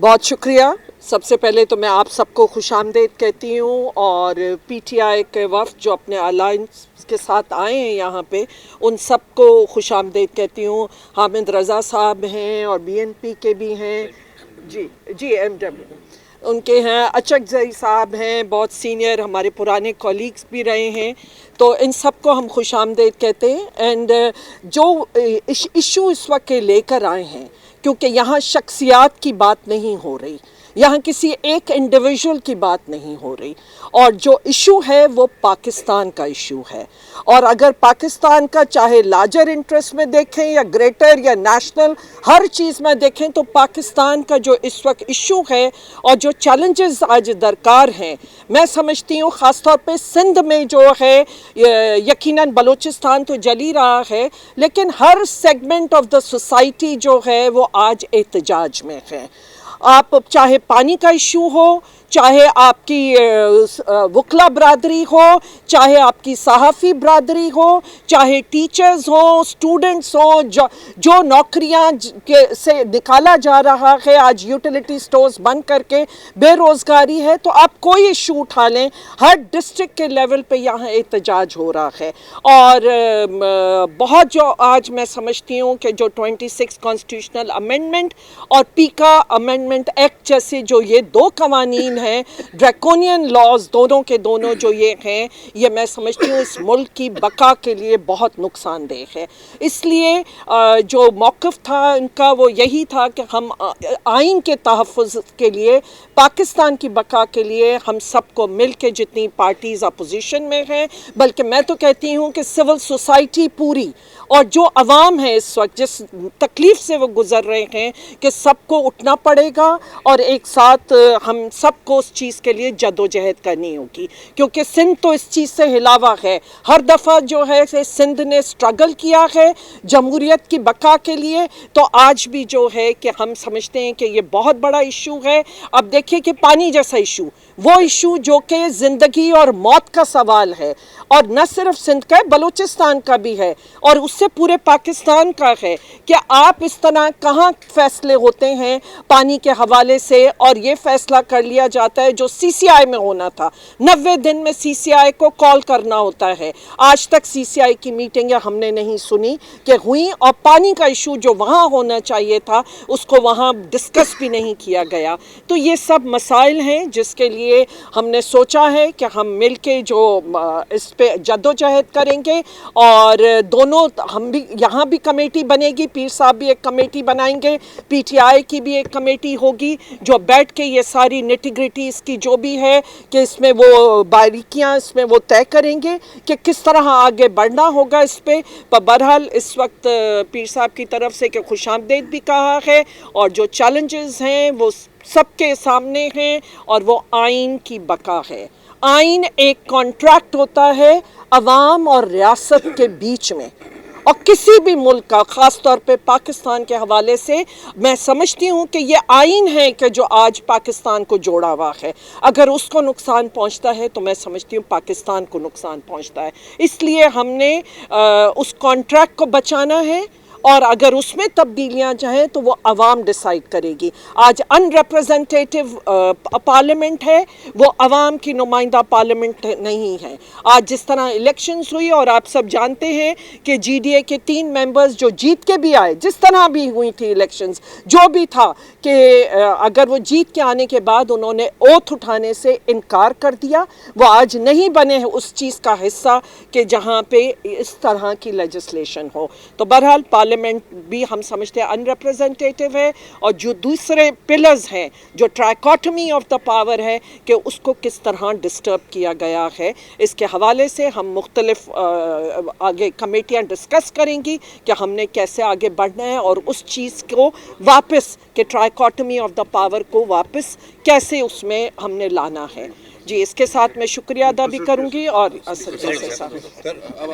बहुत शुक्रिया। सबसे पहले तो मैं आप सबको खुश आमदीद कहती हूँ और पीटीआई के वफ़द जो अपने अलायंस के साथ आए हैं यहाँ पे, उन सबको खुश आमदीद कहती हूँ। हामिद रज़ा साहब हैं और बीएनपी के भी हैं, जी एमडब्ल्यू उनके हैं, अचकज़ई साहब हैं, बहुत सीनियर हमारे पुराने कॉलीग्स भी रहे हैं, तो इन सबको हम खुश आमदीद कहते हैं। एंड जो इशू इस वक्त लेकर आए हैं, क्योंकि यहाँ शख्सियात की बात नहीं हो रही, यहाँ किसी एक इंडिविजुअल की बात नहीं हो रही, और जो इशू है वो पाकिस्तान का इशू है। और अगर पाकिस्तान का चाहे लार्जर इंटरेस्ट में देखें या ग्रेटर या नेशनल, हर चीज़ में देखें, तो पाकिस्तान का जो इस वक्त इशू है और जो चैलेंजेस आज दरकार हैं, मैं समझती हूँ ख़ास तौर पे सिंध में जो है, यकीनन बलूचिस्तान तो जल ही रहा है, लेकिन हर सेगमेंट ऑफ द सोसाइटी जो है वो आज एहतजाज में है। आप चाहे पानी का इशू हो, चाहे आपकी वकला बरादरी हो, चाहे आपकी सहाफ़ी बरादरी हो, चाहे टीचर्स हो, स्टूडेंट्स हो, जो नौकरियां से निकाला जा रहा है, आज यूटिलिटी स्टोर्स बंद करके बेरोज़गारी है, तो आप कोई इशू उठा लें, हर डिस्ट्रिक्ट के लेवल पे यहाँ एहतजाज हो रहा है। और बहुत जो आज मैं समझती हूँ कि जो 26 कॉन्स्टिट्यूशनल अमेंडमेंट और पीका अमेंडमेंट एक्ट जैसे जो ये दो कवानीन हैं, ड्रैकोनियन लॉज दोनों के दोनों जो ये हैं, ये मैं समझती हूँ इस मुल्क की बका के लिए बहुत नुकसानदेह है। इसलिए जो मौक़िफ़ था इनका वो यही था कि हम आइन के तहफ़्फ़ुज़ के लिए, पाकिस्तान की बका के लिए हम सबको मिल के, जितनी पार्टीज़ अपोजिशन में हैं, बल्कि मैं तो कहती हूँ कि सिविल सोसाइटी पूरी और जो अवाम है इस वक्त जिस तकलीफ़ से वो गुज़र रहे हैं, कि सबको उठना पड़ेगा और एक साथ हम सबको उस चीज़ के लिए जदोजहद करनी होगी। क्योंकि सिंध तो इस चीज़ से हिलावा है, हर दफ़ा जो है सिंध ने स्ट्रगल किया है जमहूरियत की बका के लिए, तो आज भी जो है कि हम समझते हैं कि ये बहुत बड़ा इशू है। अब देखिए कि पानी जैसा इशू, वो इशू जो कि ज़िंदगी और मौत का सवाल है, और न सिर्फ सिंध का है, बलूचिस्तान का भी है, और उससे पूरे पाकिस्तान का है। कि आप इस तरह कहाँ फ़ैसले होते हैं पानी के हवाले से, और ये फ़ैसला कर लिया जाता है जो सीसीआई में होना था, 90 दिन में सीसीआई को कॉल करना होता है। आज तक सीसीआई की मीटिंगें हमने नहीं सुनी कि हुई, और पानी का इशू जो वहाँ होना चाहिए था उसको वहाँ डिस्कस भी नहीं किया गया। तो ये सब मसाइल हैं जिसके लिए हमने सोचा है कि हम मिल के जो इस पे जद्दोजहद करेंगे, और दोनों हम भी, यहाँ भी कमेटी बनेगी, पीर साहब भी एक कमेटी बनाएंगे, पीटीआई की भी एक कमेटी होगी, जो बैठ के ये सारी निटिग्रिटी इसकी जो भी है कि इसमें वो बारीकियाँ इसमें वो तय करेंगे कि किस तरह आगे बढ़ना होगा इस पे। पर बहरहाल इस वक्त पीर साहब की तरफ से कि खुशामदीद भी कहा है, और जो चैलेंजेस हैं वो सबके सामने हैं, और वो आइन की बका है। आइन एक कॉन्ट्रैक्ट होता है अवाम और रियासत के बीच में, और किसी भी मुल्क का, ख़ास तौर पे पाकिस्तान के हवाले से मैं समझती हूँ कि ये आइन है कि जो आज पाकिस्तान को जोड़ा हुआ है, अगर उसको नुकसान पहुँचता है तो मैं समझती हूँ पाकिस्तान को नुकसान पहुँचता है। इसलिए हमने उस कॉन्ट्रैक्ट को बचाना है, और अगर उसमें तब्दीलियां चाहें तो वो अवाम डिसाइड करेगी। आज अनरिप्रेजेंटेटिव पार्लियामेंट है, वो अवाम की नुमाइंदा पार्लियामेंट नहीं है। आज जिस तरह इलेक्शंस हुई, और आप सब जानते हैं कि जीडीए के 3 मेंबर्स जो जीत के भी आए, जिस तरह भी हुई थी इलेक्शंस, जो भी था कि अगर वो जीत के आने के बाद उन्होंने ओथ उठाने से इनकार कर दिया, वो आज नहीं बने उस चीज़ का हिस्सा कि जहाँ पे इस तरह की लेजिस्लेशन हो। तो बहरहाल पार्लियामेंट भी हम समझते हैं अनरिप्रेजेंटेटिव है, और जो दूसरे पिलर्स हैं, जो ट्राइकोटमी ऑफ द पावर है, कि उसको किस तरह डिस्टर्ब किया गया है, इसके हवाले से हम मुख्तलिफ आगे कमेटियाँ डिस्कस करेंगी कि हमने कैसे आगे बढ़ना है, और उस चीज़ को वापस कि ट्राइकोटमी ऑफ द पावर को वापस कैसे उसमें हमने लाना है। जी, इसके साथ मैं शुक्रिया अदा भी करूँगी और